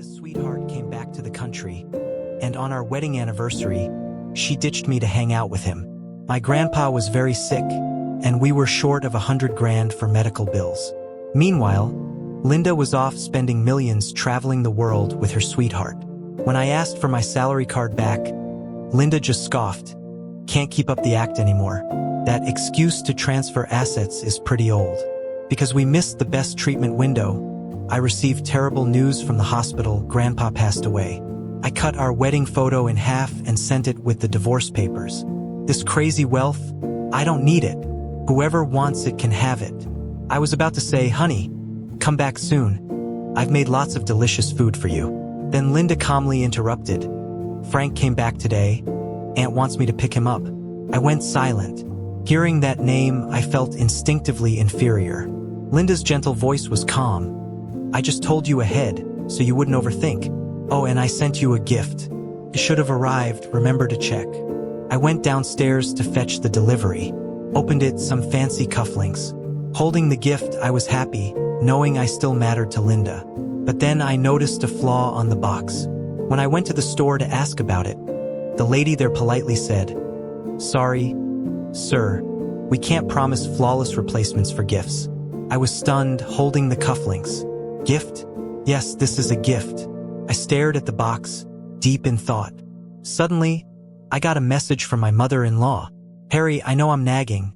Linda's sweetheart came back to the country, and on our wedding anniversary, she ditched me to hang out with him. My grandpa was very sick, and we were short of $100,000 for medical bills. Meanwhile, Linda was off spending millions traveling the world with her sweetheart. When I asked for my salary card back, Linda just scoffed. Can't keep up the act anymore. That excuse to transfer assets is pretty old. Because we missed the best treatment window, I received terrible news from the hospital. Grandpa passed away. I cut our wedding photo in half and sent it with the divorce papers. This crazy wealth, I don't need it. Whoever wants it can have it. I was about to say, honey, come back soon. I've made lots of delicious food for you. Then Linda calmly interrupted. Frank came back today. Aunt wants me to pick him up. I went silent. Hearing that name, I felt instinctively inferior. Linda's gentle voice was calm. I just told you ahead, so you wouldn't overthink. Oh, and I sent you a gift. It should have arrived, remember to check. I went downstairs to fetch the delivery. Opened it, some fancy cufflinks. Holding the gift, I was happy, knowing I still mattered to Linda. But then I noticed a flaw on the box. When I went to the store to ask about it, the lady there politely said, "Sorry, sir, we can't promise flawless replacements for gifts." I was stunned, holding the cufflinks. Gift? Yes, this is a gift. I stared at the box, deep in thought. Suddenly, I got a message from my mother-in-law. Harry, I know I'm nagging,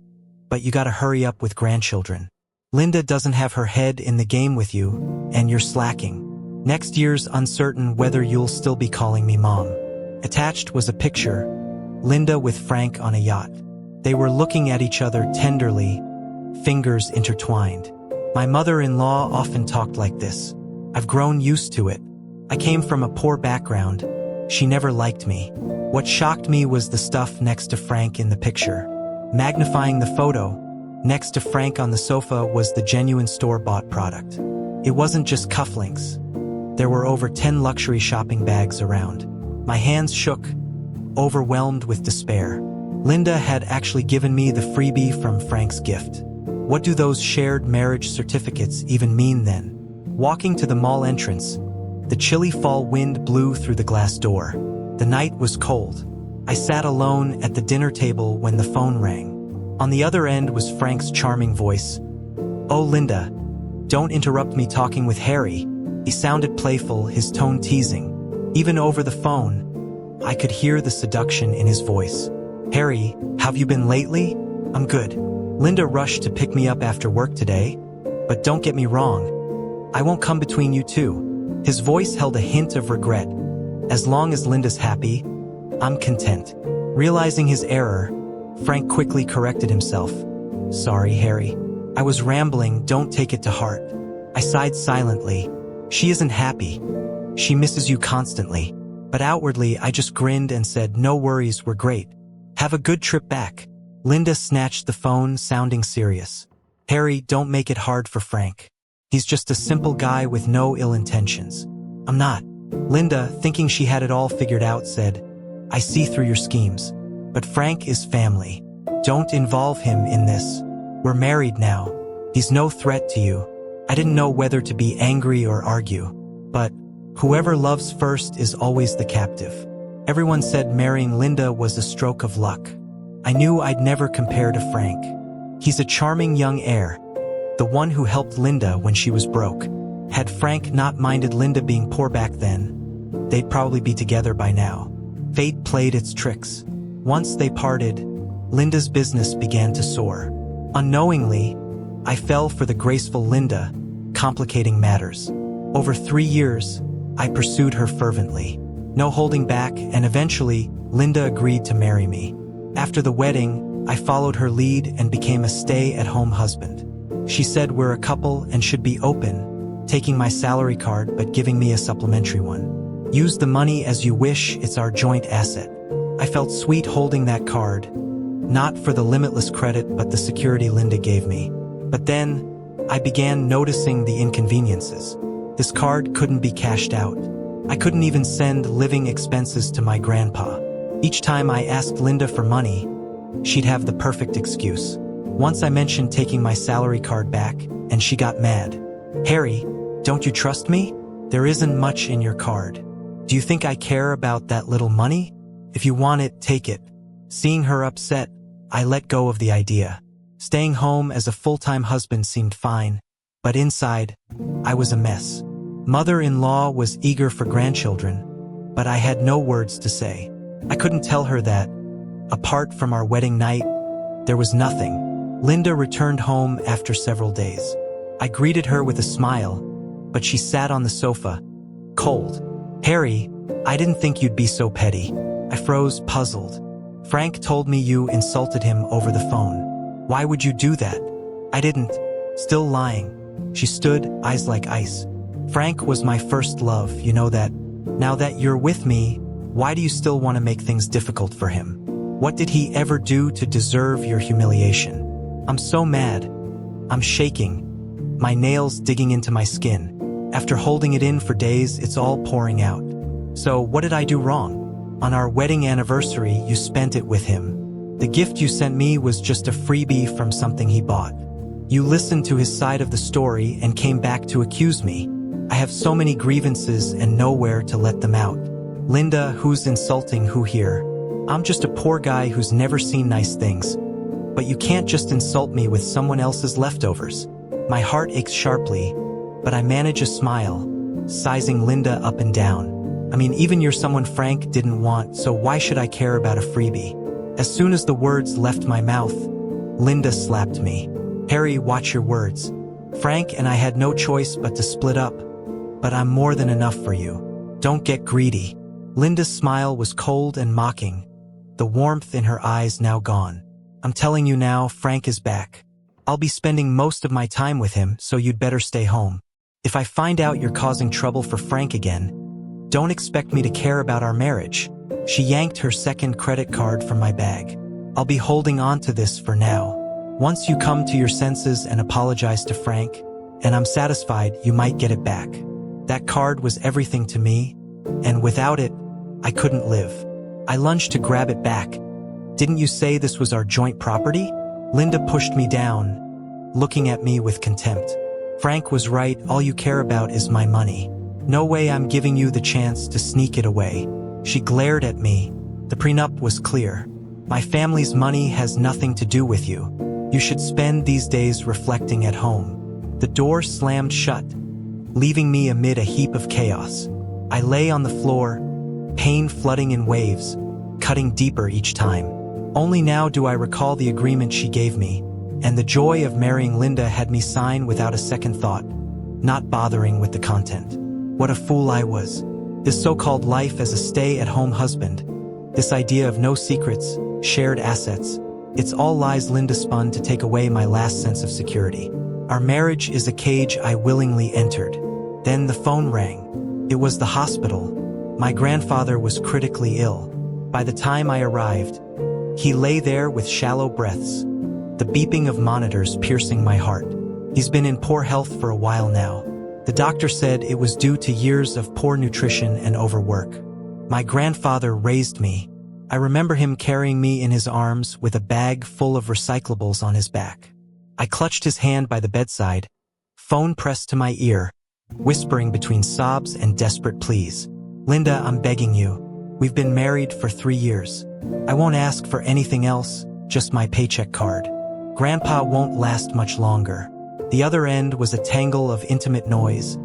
but you gotta hurry up with grandchildren. Linda doesn't have her head in the game with you, and you're slacking. Next year's uncertain whether you'll still be calling me Mom. Attached was a picture, Linda with Frank on a yacht. They were looking at each other tenderly, fingers intertwined. My mother-in-law often talked like this. I've grown used to it. I came from a poor background. She never liked me. What shocked me was the stuff next to Frank in the picture. Magnifying the photo, next to Frank on the sofa was the genuine store-bought product. It wasn't just cufflinks. There were over 10 luxury shopping bags around. My hands shook, overwhelmed with despair. Linda had actually given me the freebie from Frank's gift. What do those shared marriage certificates even mean then? Walking to the mall entrance, the chilly fall wind blew through the glass door. The night was cold. I sat alone at the dinner table when the phone rang. On the other end was Frank's charming voice. "Oh, Linda, don't interrupt me talking with Harry." He sounded playful, his tone teasing. Even over the phone, I could hear the seduction in his voice. "Harry, have you been lately?" "I'm good. Linda rushed to pick me up after work today. But don't get me wrong, I won't come between you two." His voice held a hint of regret. "As long as Linda's happy, I'm content." Realizing his error, Frank quickly corrected himself. "Sorry, Harry. I was rambling, don't take it to heart." I sighed silently. She isn't happy. She misses you constantly. But outwardly, I just grinned and said, "No worries, we're great. Have a good trip back." Linda snatched the phone, sounding serious. "Harry, don't make it hard for Frank. He's just a simple guy with no ill intentions." "I'm not." Linda, thinking she had it all figured out, said, "I see through your schemes. But Frank is family. Don't involve him in this. We're married now. He's no threat to you." I didn't know whether to be angry or argue. But whoever loves first is always the captive. Everyone said marrying Linda was a stroke of luck. I knew I'd never compare to Frank. He's a charming young heir, the one who helped Linda when she was broke. Had Frank not minded Linda being poor back then, they'd probably be together by now. Fate played its tricks. Once they parted, Linda's business began to soar. Unknowingly, I fell for the graceful Linda, complicating matters. Over 3 years, I pursued her fervently. No holding back, and eventually, Linda agreed to marry me. After the wedding, I followed her lead and became a stay-at-home husband. She said we're a couple and should be open, taking my salary card but giving me a supplementary one. "Use the money as you wish, it's our joint asset." I felt sweet holding that card, not for the limitless credit but the security Linda gave me. But then, I began noticing the inconveniences. This card couldn't be cashed out. I couldn't even send living expenses to my grandpa. Each time I asked Linda for money, she'd have the perfect excuse. Once I mentioned taking my salary card back, and she got mad. "Harry, don't you trust me?" There isn't much in your card. Do you think I care about that little money? If you want it, take it. Seeing her upset, I let go of the idea. Staying home as a full-time husband seemed fine, but inside, I was a mess. Mother-in-law was eager for grandchildren, but I had no words to say. I couldn't tell her that, apart from our wedding night, there was nothing. Linda returned home after several days. I greeted her with a smile, but she sat on the sofa, cold. "Harry, I didn't think you'd be so petty." I froze, puzzled. "Frank told me you insulted him over the phone. Why would you do that?" "I didn't." Still lying. She stood, eyes like ice. "Frank was my first love, you know that. Now that you're with me, why do you still want to make things difficult for him? What did he ever do to deserve your humiliation?" I'm so mad. I'm shaking, my nails digging into my skin. After holding it in for days, it's all pouring out. "So what did I do wrong? On our wedding anniversary, you spent it with him. The gift you sent me was just a freebie from something he bought. You listened to his side of the story and came back to accuse me. I have so many grievances and nowhere to let them out. Linda, who's insulting who here? I'm just a poor guy who's never seen nice things. But you can't just insult me with someone else's leftovers." My heart aches sharply, but I manage a smile, sizing Linda up and down. "I mean, even you're someone Frank didn't want, so why should I care about a freebie?" As soon as the words left my mouth, Linda slapped me. "Harry, watch your words. Frank and I had no choice but to split up, but I'm more than enough for you. Don't get greedy." Linda's smile was cold and mocking, the warmth in her eyes now gone. "I'm telling you now, Frank is back. I'll be spending most of my time with him, so you'd better stay home. If I find out you're causing trouble for Frank again, don't expect me to care about our marriage." She yanked her second credit card from my bag. "I'll be holding on to this for now. Once you come to your senses and apologize to Frank, and I'm satisfied, you might get it back." That card was everything to me, and without it, I couldn't live. I lunged to grab it back. "Didn't you say this was our joint property?" Linda pushed me down, looking at me with contempt. "Frank was right, all you care about is my money. No way I'm giving you the chance to sneak it away." She glared at me. The prenup was clear. "My family's money has nothing to do with you. You should spend these days reflecting at home." The door slammed shut, leaving me amid a heap of chaos. I lay on the floor, pain flooding in waves, cutting deeper each time. Only now do I recall the agreement she gave me, and the joy of marrying Linda had me sign without a second thought, not bothering with the content. What a fool I was. This so-called life as a stay-at-home husband, this idea of no secrets, shared assets, it's all lies Linda spun to take away my last sense of security. Our marriage is a cage I willingly entered. Then the phone rang. It was the hospital. My grandfather was critically ill. By the time I arrived, he lay there with shallow breaths, the beeping of monitors piercing my heart. He's been in poor health for a while now. The doctor said it was due to years of poor nutrition and overwork. My grandfather raised me. I remember him carrying me in his arms with a bag full of recyclables on his back. I clutched his hand by the bedside, phone pressed to my ear, whispering between sobs and desperate pleas. "Linda, I'm begging you. We've been married for 3 years. I won't ask for anything else, just my paycheck card. Grandpa won't last much longer." The other end was a tangle of intimate noise,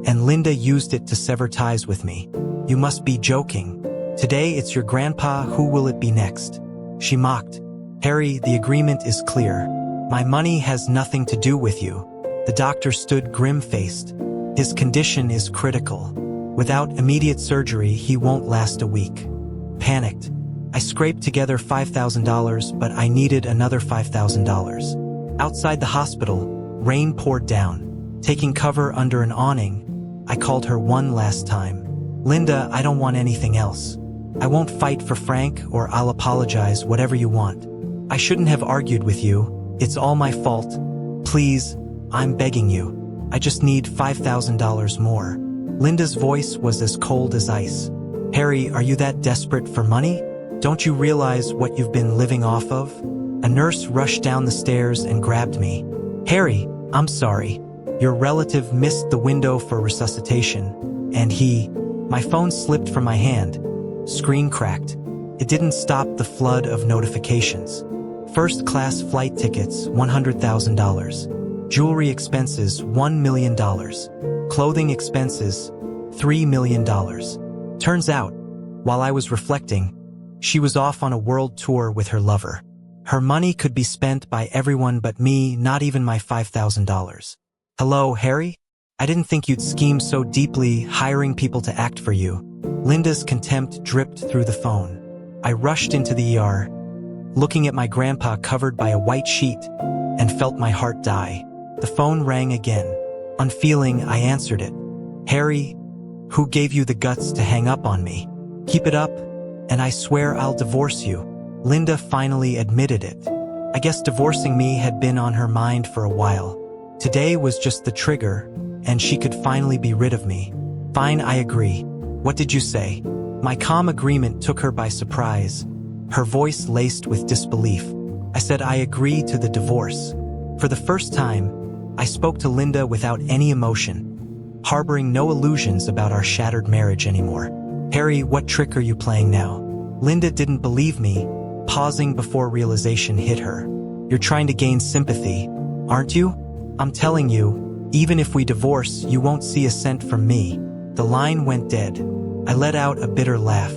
and Linda used it to sever ties with me. "You must be joking. Today it's your grandpa, who will it be next?" She mocked. "Harry, the agreement is clear. My money has nothing to do with you." The doctor stood grim-faced. "His condition is critical. Without immediate surgery, he won't last a week." Panicked, I scraped together $5,000, but I needed another $5,000. Outside the hospital, rain poured down. Taking cover under an awning, I called her one last time. "Linda, I don't want anything else. I won't fight for Frank, or I'll apologize, whatever you want. I shouldn't have argued with you. It's all my fault. Please, I'm begging you. I just need $5,000 more." Linda's voice was as cold as ice. "Harry, are you that desperate for money? Don't you realize what you've been living off of?" A nurse rushed down the stairs and grabbed me. "Harry, I'm sorry. Your relative missed the window for resuscitation. My phone slipped from my hand. Screen cracked. It didn't stop the flood of notifications. First class flight tickets, $100,000. Jewelry expenses, $1 million. Clothing expenses, $3 million. Turns out, while I was reflecting, she was off on a world tour with her lover. Her money could be spent by everyone but me, not even my $5,000. Hello, Harry? I didn't think you'd scheme so deeply, hiring people to act for you. Linda's contempt dripped through the phone. I rushed into the ER, looking at my grandpa covered by a white sheet, and felt my heart die. The phone rang again. Unfeeling, I answered it. Harry, who gave you the guts to hang up on me? Keep it up, and I swear I'll divorce you. Linda finally admitted it. I guess divorcing me had been on her mind for a while. Today was just the trigger, and she could finally be rid of me. Fine, I agree. What did you say? My calm agreement took her by surprise, her voice laced with disbelief. I said I agree to the divorce. For the first time, I spoke to Linda without any emotion, harboring no illusions about our shattered marriage anymore. Harry, what trick are you playing now? Linda didn't believe me, pausing before realization hit her. You're trying to gain sympathy, aren't you? I'm telling you, even if we divorce, you won't see a cent from me. The line went dead. I let out a bitter laugh.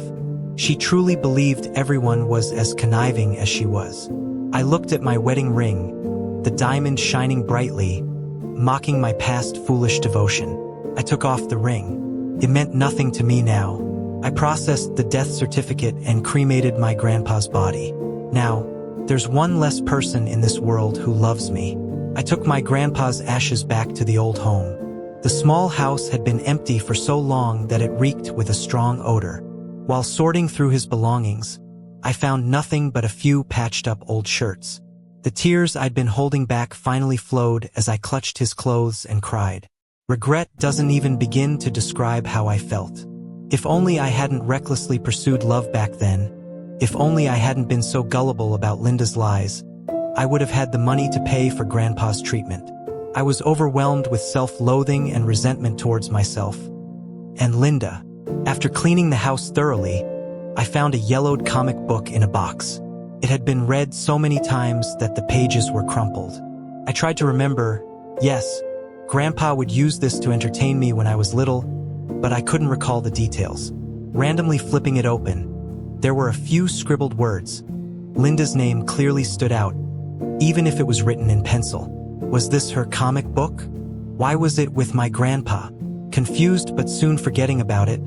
She truly believed everyone was as conniving as she was. I looked at my wedding ring, the diamond shining brightly, mocking my past foolish devotion. I took off the ring. It meant nothing to me now. I processed the death certificate and cremated my grandpa's body. Now, there's one less person in this world who loves me. I took my grandpa's ashes back to the old home. The small house had been empty for so long that it reeked with a strong odor. While sorting through his belongings, I found nothing but a few patched-up old shirts. The tears I'd been holding back finally flowed as I clutched his clothes and cried. Regret doesn't even begin to describe how I felt. If only I hadn't recklessly pursued love back then. If only I hadn't been so gullible about Linda's lies. I would have had the money to pay for Grandpa's treatment. I was overwhelmed with self-loathing and resentment towards myself. And Linda. After cleaning the house thoroughly, I found a yellowed comic book in a box. It had been read so many times that the pages were crumpled. I tried to remember, yes, Grandpa would use this to entertain me when I was little, but I couldn't recall the details. Randomly flipping it open, there were a few scribbled words. Linda's name clearly stood out, even if it was written in pencil. Was this her comic book? Why was it with my grandpa? Confused but soon forgetting about it,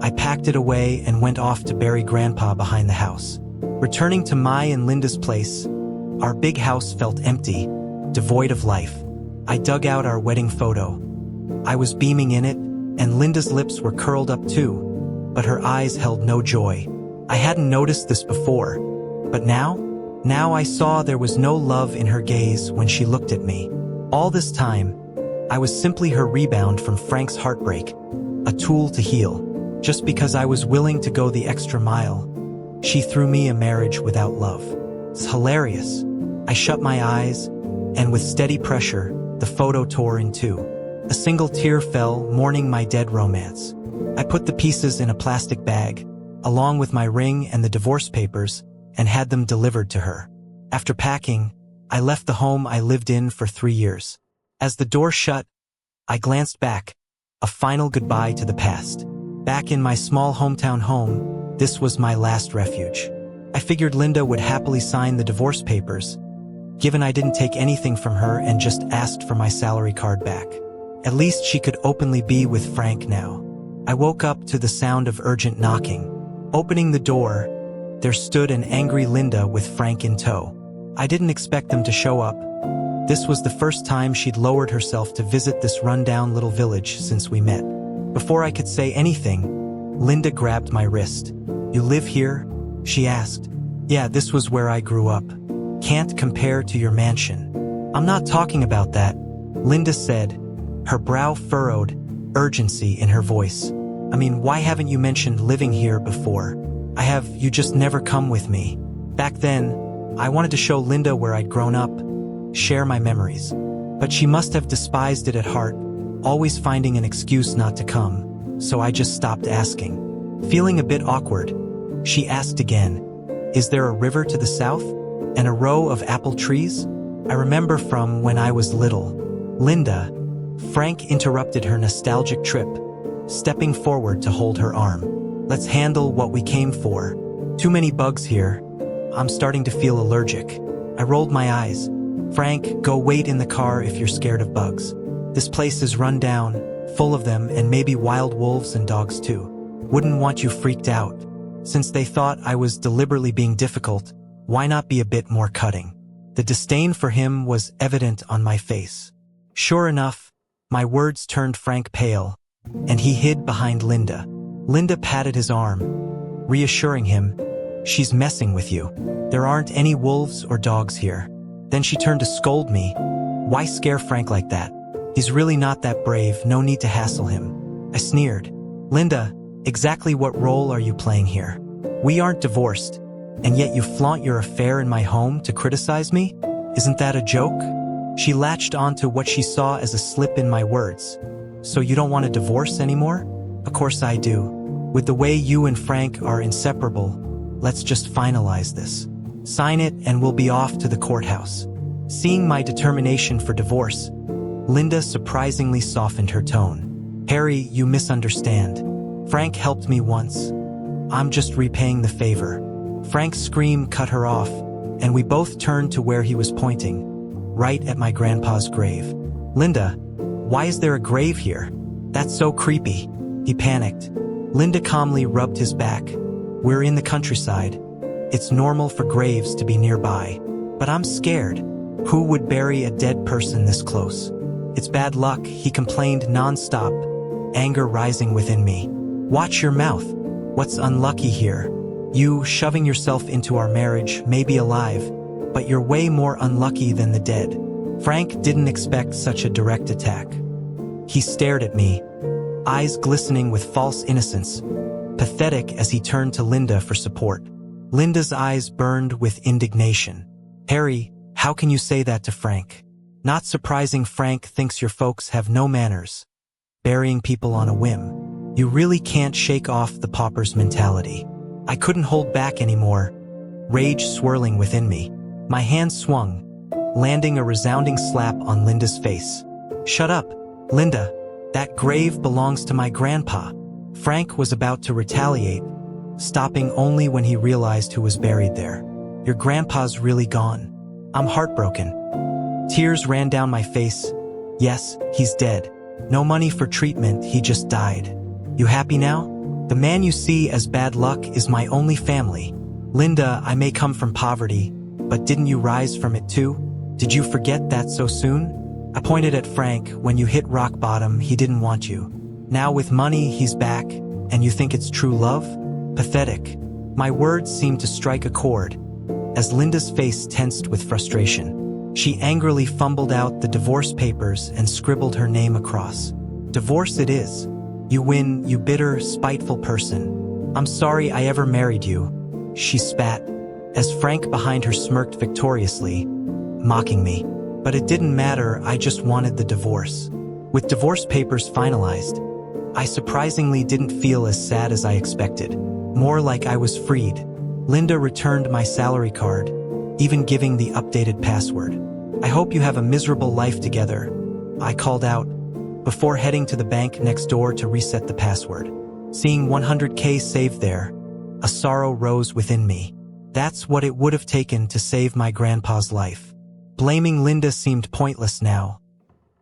I packed it away and went off to bury Grandpa behind the house. Returning to my and Linda's place, our big house felt empty, devoid of life. I dug out our wedding photo. I was beaming in it, and Linda's lips were curled up too, but her eyes held no joy. I hadn't noticed this before, but now I saw there was no love in her gaze when she looked at me. All this time, I was simply her rebound from Frank's heartbreak, a tool to heal. Just because I was willing to go the extra mile, she threw me a marriage without love. It's hilarious. I shut my eyes, and with steady pressure, the photo tore in two. A single tear fell, mourning my dead romance. I put the pieces in a plastic bag, along with my ring and the divorce papers, and had them delivered to her. After packing, I left the home I lived in for 3 years. As the door shut, I glanced back, a final goodbye to the past. Back in my small hometown home, this was my last refuge. I figured Linda would happily sign the divorce papers, given I didn't take anything from her and just asked for my salary card back. At least she could openly be with Frank now. I woke up to the sound of urgent knocking. Opening the door, there stood an angry Linda with Frank in tow. I didn't expect them to show up. This was the first time she'd lowered herself to visit this rundown little village since we met. Before I could say anything, Linda grabbed my wrist. "You live here?" she asked. "Yeah, this was where I grew up. Can't compare to your mansion." "I'm not talking about that," Linda said, her brow furrowed, urgency in her voice. "I mean, why haven't you mentioned living here before? You just never come with me." Back then, I wanted to show Linda where I'd grown up, share my memories. But she must have despised it at heart, always finding an excuse not to come. so I just stopped asking. Feeling a bit awkward, she asked again, "Is there a river to the south? And a row of apple trees?" I remember from when I was little. "Linda," Frank interrupted her nostalgic trip, stepping forward to hold her arm. "Let's handle what we came for. Too many bugs here. I'm starting to feel allergic." I rolled my eyes. "Frank, go wait in the car if you're scared of bugs. This place is run down, full of them, and maybe wild wolves and dogs too. Wouldn't want you freaked out." Since they thought I was deliberately being difficult, why not be a bit more cutting? The disdain for him was evident on my face. Sure enough, my words turned Frank pale, and he hid behind Linda. Linda patted his arm, reassuring him, "She's messing with you. There aren't any wolves or dogs here." Then she turned to scold me. "Why scare Frank like that? He's really not that brave, no need to hassle him." I sneered. "Linda, exactly what role are you playing here? We aren't divorced, and yet you flaunt your affair in my home to criticize me? Isn't that a joke?" She latched onto what she saw as a slip in my words. "So you don't want a divorce anymore?" "Of course I do. With the way you and Frank are inseparable, let's just finalize this. Sign it and we'll be off to the courthouse." Seeing my determination for divorce, Linda surprisingly softened her tone. "Harry, you misunderstand. Frank helped me once. I'm just repaying the favor." Frank's scream cut her off, and we both turned to where he was pointing, right at my grandpa's grave. "Linda, why is there a grave here? That's so creepy." He panicked. Linda calmly rubbed his back. "We're in the countryside. It's normal for graves to be nearby. But I'm scared. Who would bury a dead person this close?" "It's bad luck," he complained nonstop, anger rising within me. "Watch your mouth. What's unlucky here? You shoving yourself into our marriage may be alive, but you're way more unlucky than the dead." Frank didn't expect such a direct attack. He stared at me, eyes glistening with false innocence, pathetic as he turned to Linda for support. Linda's eyes burned with indignation. "Harry, how can you say that to Frank? Not surprising Frank thinks your folks have no manners. Burying people on a whim. You really can't shake off the pauper's mentality." I couldn't hold back anymore, rage swirling within me. My hand swung, landing a resounding slap on Linda's face. "Shut up, Linda. That grave belongs to my grandpa." Frank was about to retaliate, stopping only when he realized who was buried there. "Your grandpa's really gone. I'm heartbroken." Tears ran down my face. "Yes, he's dead. No money for treatment, he just died. You happy now? The man you see as bad luck is my only family. Linda, I may come from poverty, but didn't you rise from it too? Did you forget that so soon?" I pointed at Frank. "When you hit rock bottom, he didn't want you. Now with money, he's back, and you think it's true love? Pathetic." My words seemed to strike a chord, as Linda's face tensed with frustration. She angrily fumbled out the divorce papers and scribbled her name across. "Divorce it is. You win, you bitter, spiteful person. I'm sorry I ever married you," she spat, as Frank behind her smirked victoriously, mocking me. But it didn't matter, I just wanted the divorce. With divorce papers finalized, I surprisingly didn't feel as sad as I expected, more like I was freed. Linda returned my salary card, even giving the updated password. "I hope you have a miserable life together," I called out, before heading to the bank next door to reset the password. Seeing $100K saved there, a sorrow rose within me. That's what it would have taken to save my grandpa's life. Blaming Linda seemed pointless now.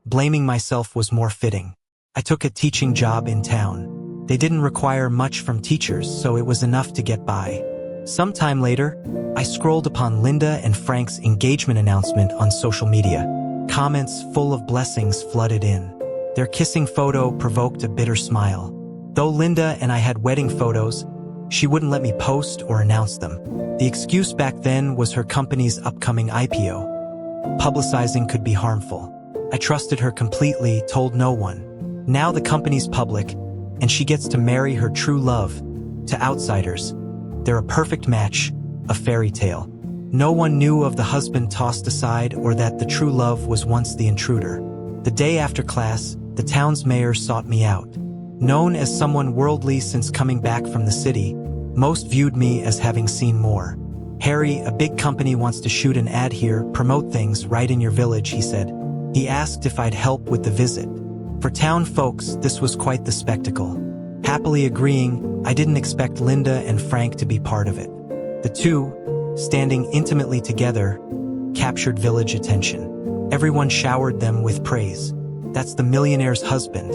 Blaming myself was more fitting. I took a teaching job in town. They didn't require much from teachers, so it was enough to get by. Sometime later, I scrolled upon Linda and Frank's engagement announcement on social media. Comments full of blessings flooded in. Their kissing photo provoked a bitter smile. Though Linda and I had wedding photos, she wouldn't let me post or announce them. The excuse back then was her company's upcoming IPO. Publicizing could be harmful. I trusted her completely, told no one. Now the company's public, and she gets to marry her true love. To outsiders, they're a perfect match, a fairy tale. No one knew of the husband tossed aside or that the true love was once the intruder. The day after class, the town's mayor sought me out. Known as someone worldly since coming back from the city, most viewed me as having seen more. Harry, a big company wants to shoot an ad here, promote things right in your village, he said. He asked if I'd help with the visit. For town folks, this was quite the spectacle. Happily agreeing, I didn't expect Linda and Frank to be part of it. The two, standing intimately together, captured village attention. Everyone showered them with praise. That's the millionaire's husband.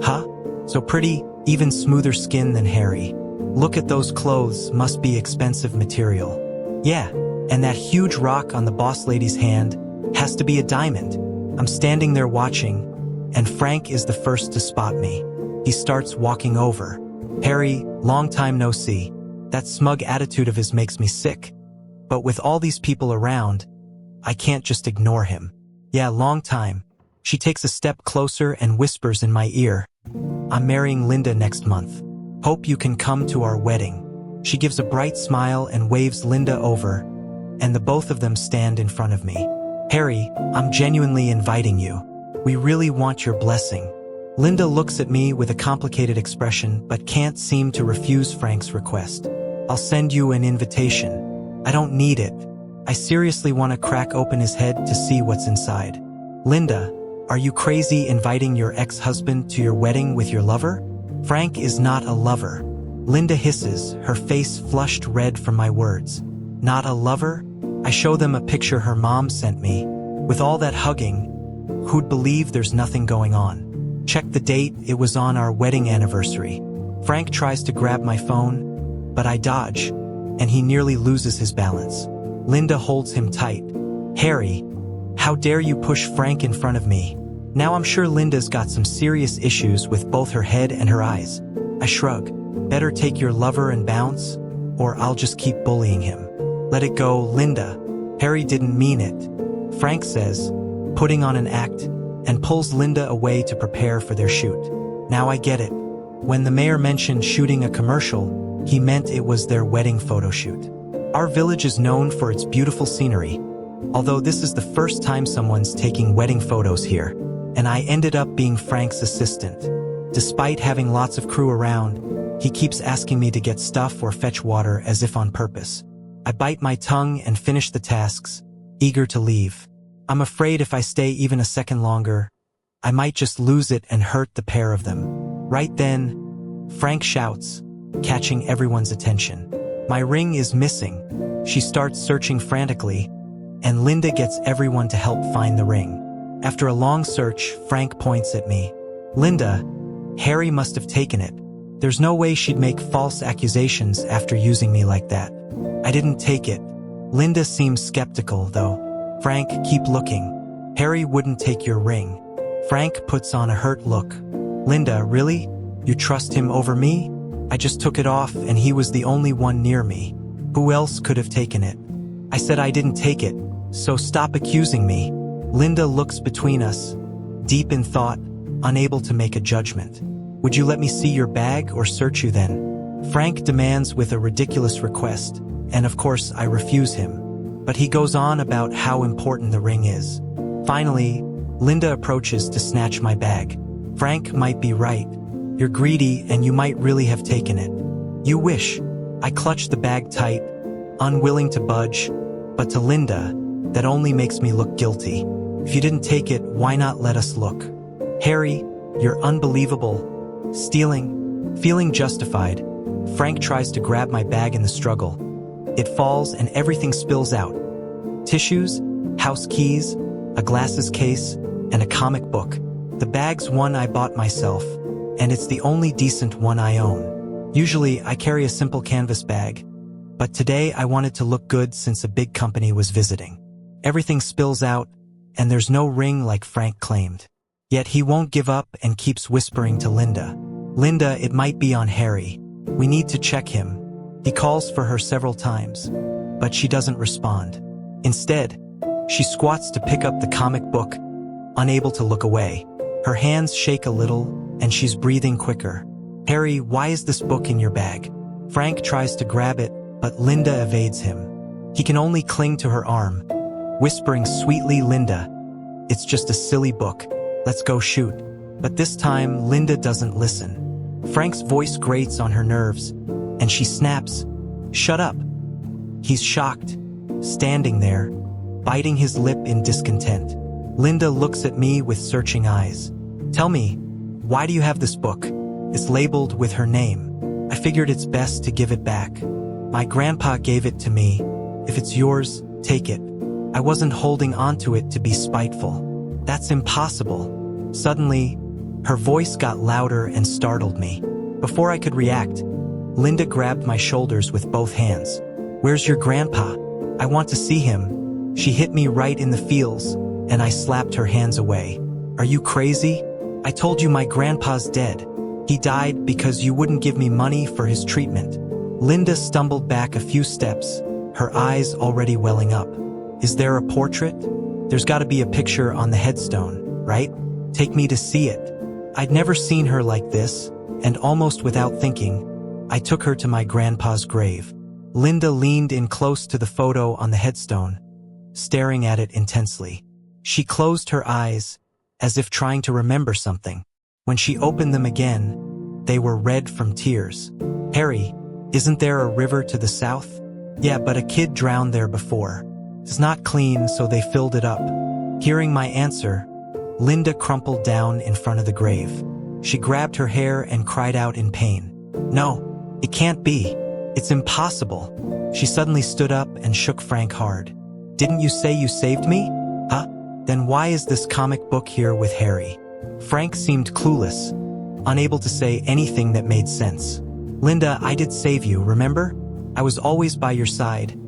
Huh? So pretty, even smoother skin than Harry. Look at those clothes, must be expensive material. Yeah, and that huge rock on the boss lady's hand has to be a diamond. I'm standing there watching, and Frank is the first to spot me. He starts walking over. Harry, long time no see. That smug attitude of his makes me sick. But with all these people around, I can't just ignore him. Yeah, long time. She takes a step closer and whispers in my ear, I'm marrying Linda next month. Hope you can come to our wedding. She gives a bright smile and waves Linda over, and the both of them stand in front of me. Harry, I'm genuinely inviting you. We really want your blessing. Linda looks at me with a complicated expression but can't seem to refuse Frank's request. I'll send you an invitation. I don't need it. I seriously want to crack open his head to see what's inside. Linda, are you crazy inviting your ex-husband to your wedding with your lover? Frank is not a lover. Linda hisses, her face flushed red from my words. Not a lover? I show them a picture her mom sent me. With all that hugging, who'd believe there's nothing going on? Check the date, it was on our wedding anniversary. Frank tries to grab my phone, but I dodge, and he nearly loses his balance. Linda holds him tight. Harry, how dare you push Frank in front of me? Now I'm sure Linda's got some serious issues with both her head and her eyes. I shrug. Better take your lover and bounce, or I'll just keep bullying him. Let it go, Linda. Harry didn't mean it, Frank says, putting on an act, and pulls Linda away to prepare for their shoot. Now I get it. When the mayor mentioned shooting a commercial, he meant it was their wedding photo shoot. Our village is known for its beautiful scenery, although this is the first time someone's taking wedding photos here, and I ended up being Frank's assistant. Despite having lots of crew around, he keeps asking me to get stuff or fetch water as if on purpose. I bite my tongue and finish the tasks, eager to leave. I'm afraid if I stay even a second longer, I might just lose it and hurt the pair of them. Right then, Frank shouts, catching everyone's attention. My ring is missing. She starts searching frantically, and Linda gets everyone to help find the ring. After a long search, Frank points at me. Linda, Harry must have taken it. There's no way she'd make false accusations after using me like that. I didn't take it. Linda seems skeptical, though. Frank, keep looking. Harry wouldn't take your ring. Frank puts on a hurt look. Linda, really? You trust him over me? I just took it off and he was the only one near me. Who else could have taken it? I said I didn't take it, so stop accusing me. Linda looks between us, deep in thought, unable to make a judgment. Would you let me see your bag or search you then? Frank demands with a ridiculous request, and of course I refuse him. But he goes on about how important the ring is. Finally, Linda approaches to snatch my bag. Frank might be right. You're greedy and you might really have taken it. You wish. I clutch the bag tight, unwilling to budge, but to Linda, that only makes me look guilty. If you didn't take it, why not let us look? Harry, you're unbelievable. Stealing. Feeling justified, Frank tries to grab my bag in the struggle. It falls and everything spills out. Tissues, house keys, a glasses case, and a comic book. The bag's one I bought myself, and it's the only decent one I own. Usually, I carry a simple canvas bag, but today I wanted to look good since a big company was visiting. Everything spills out, and there's no ring like Frank claimed. Yet he won't give up and keeps whispering to Linda. Linda, it might be on Harry. We need to check him. He calls for her several times, but she doesn't respond. Instead, she squats to pick up the comic book, unable to look away. Her hands shake a little, and she's breathing quicker. Harry, why is this book in your bag? Frank tries to grab it, but Linda evades him. He can only cling to her arm, whispering sweetly, Linda, it's just a silly book. Let's go shoot. But this time, Linda doesn't listen. Frank's voice grates on her nerves, and she snaps, "Shut up." He's shocked, standing there, biting his lip in discontent. Linda looks at me with searching eyes. "Tell me, why do you have this book? It's labeled with her name." I figured it's best to give it back. "My grandpa gave it to me. If it's yours, take it." I wasn't holding onto it to be spiteful. "That's impossible." Suddenly, her voice got louder and startled me. Before I could react, Linda grabbed my shoulders with both hands. "Where's your grandpa? I want to see him." She hit me right in the feels, and I slapped her hands away. "Are you crazy? I told you my grandpa's dead. He died because you wouldn't give me money for his treatment." Linda stumbled back a few steps, her eyes already welling up. "Is there a portrait? There's got to be a picture on the headstone, right? Take me to see it." I'd never seen her like this, and almost without thinking, I took her to my grandpa's grave. Linda leaned in close to the photo on the headstone, staring at it intensely. She closed her eyes, as if trying to remember something. When she opened them again, they were red from tears. "Harry, isn't there a river to the south?" "Yeah, but a kid drowned there before. It's not clean, so they filled it up." Hearing my answer, Linda crumpled down in front of the grave. She grabbed her hair and cried out in pain. "No, it can't be. It's impossible." She suddenly stood up and shook Frank hard. "Didn't you say you saved me? Huh? Then why is this comic book here with Harry?" Frank seemed clueless, unable to say anything that made sense. "Linda, I did save you, remember? I was always by your side,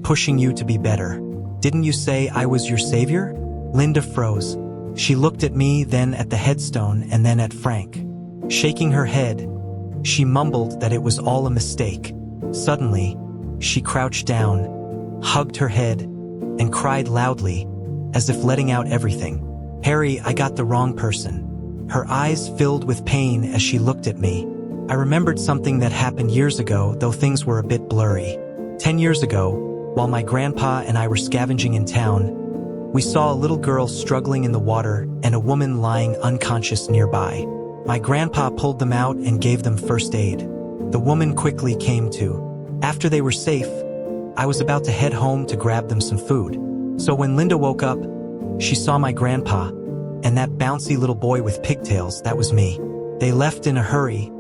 pushing you to be better. Didn't you say I was your savior?" Linda froze. She looked at me, then at the headstone, and then at Frank. Shaking her head, she mumbled that it was all a mistake. Suddenly, she crouched down, hugged her head, and cried loudly, as if letting out everything. "Harry, I got the wrong person." Her eyes filled with pain as she looked at me. I remembered something that happened years ago, though things were a bit blurry. 10 years ago, while my grandpa and I were scavenging in town, we saw a little girl struggling in the water and a woman lying unconscious nearby. My grandpa pulled them out and gave them first aid. The woman quickly came to. After they were safe, I was about to head home to grab them some food. So when Linda woke up, she saw my grandpa, and that bouncy little boy with pigtails, that was me. They left in a hurry,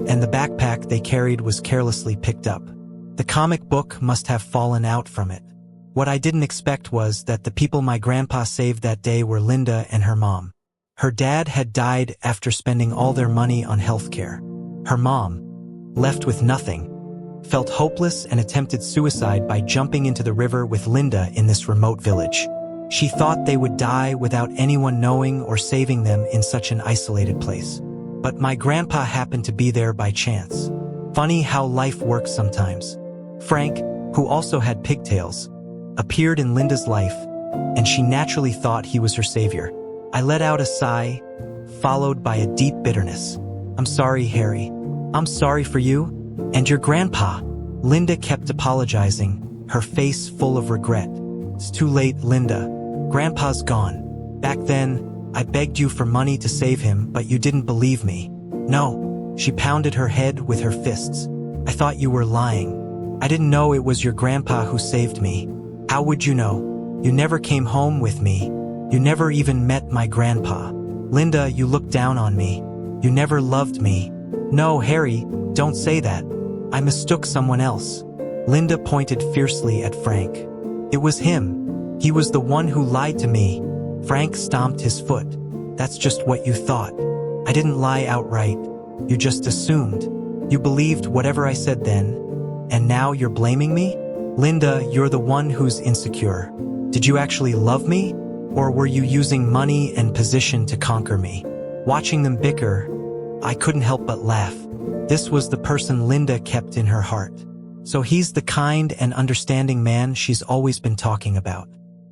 and the backpack they carried was carelessly picked up. The comic book must have fallen out from it. What I didn't expect was that the people my grandpa saved that day were Linda and her mom. Her dad had died after spending all their money on healthcare. Her mom, left with nothing, felt hopeless and attempted suicide by jumping into the river with Linda in this remote village. She thought they would die without anyone knowing or saving them in such an isolated place. But my grandpa happened to be there by chance. Funny how life works sometimes. Frank, who also had pigtails, appeared in Linda's life, and she naturally thought he was her savior. I let out a sigh, followed by a deep bitterness. "I'm sorry, Harry. I'm sorry for you and your grandpa." Linda kept apologizing, her face full of regret. "It's too late, Linda. Grandpa's gone. Back then, I begged you for money to save him, but you didn't believe me." "No." She pounded her head with her fists. "I thought you were lying. I didn't know it was your grandpa who saved me. How would you know? You never came home with me. You never even met my grandpa. Linda, you looked down on me. You never loved me." "No, Harry, don't say that. I mistook someone else." Linda pointed fiercely at Frank. "It was him. He was the one who lied to me." Frank stomped his foot. "That's just what you thought. I didn't lie outright. You just assumed. You believed whatever I said then, and now you're blaming me? Linda, you're the one who's insecure. Did you actually love me? Or were you using money and position to conquer me?" Watching them bicker, I couldn't help but laugh. This was the person Linda kept in her heart. So he's the kind and understanding man she's always been talking about.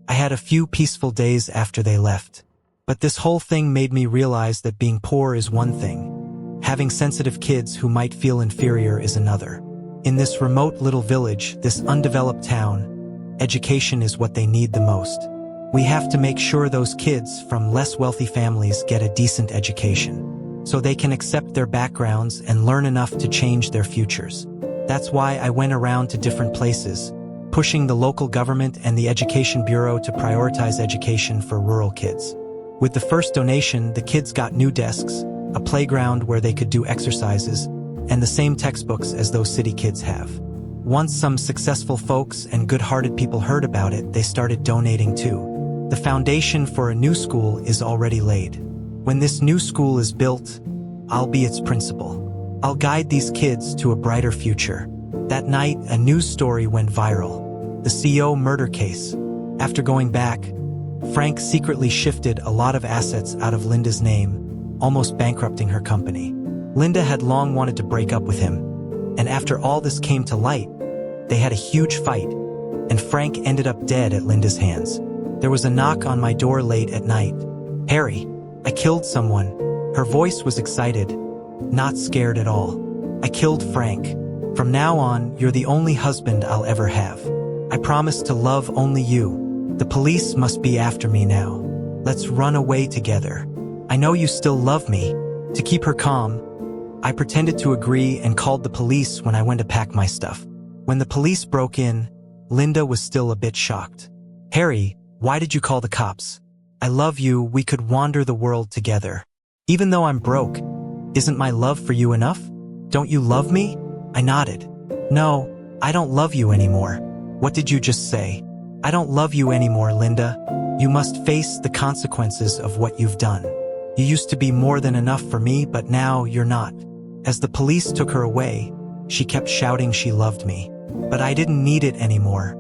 I had a few peaceful days after they left. But this whole thing made me realize that being poor is one thing. Having sensitive kids who might feel inferior is another. In this remote little village, this undeveloped town, education is what they need the most. We have to make sure those kids from less wealthy families get a decent education. so they can accept their backgrounds and learn enough to change their futures. That's why I went around to different places, pushing the local government and the Education Bureau to prioritize education for rural kids. With the first donation, the kids got new desks, a playground where they could do exercises, and the same textbooks as those city kids have. Once some successful folks and good-hearted people heard about it, they started donating too. The foundation for a new school is already laid. When this new school is built, I'll be its principal. I'll guide these kids to a brighter future. That night, a news story went viral. The CEO murder case. After going back, Frank secretly shifted a lot of assets out of Linda's name, almost bankrupting her company. Linda had long wanted to break up with him, and after all this came to light, they had a huge fight, and Frank ended up dead at Linda's hands. There was a knock on my door late at night. "Harry, I killed someone." Her voice was excited, not scared at all. "I killed Frank. From now on, you're the only husband I'll ever have. I promise to love only you. The police must be after me now. Let's run away together. I know you still love me." To keep her calm, I pretended to agree and called the police when I went to pack my stuff. When the police broke in, Linda was still a bit shocked. "Harry, why did you call the cops? I love you, we could wander the world together. Even though I'm broke, isn't my love for you enough? Don't you love me?" I nodded. "No, I don't love you anymore." "What did you just say?" "I don't love you anymore, Linda. You must face the consequences of what you've done. You used to be more than enough for me, but now you're not." As the police took her away, she kept shouting she loved me. But I didn't need it anymore.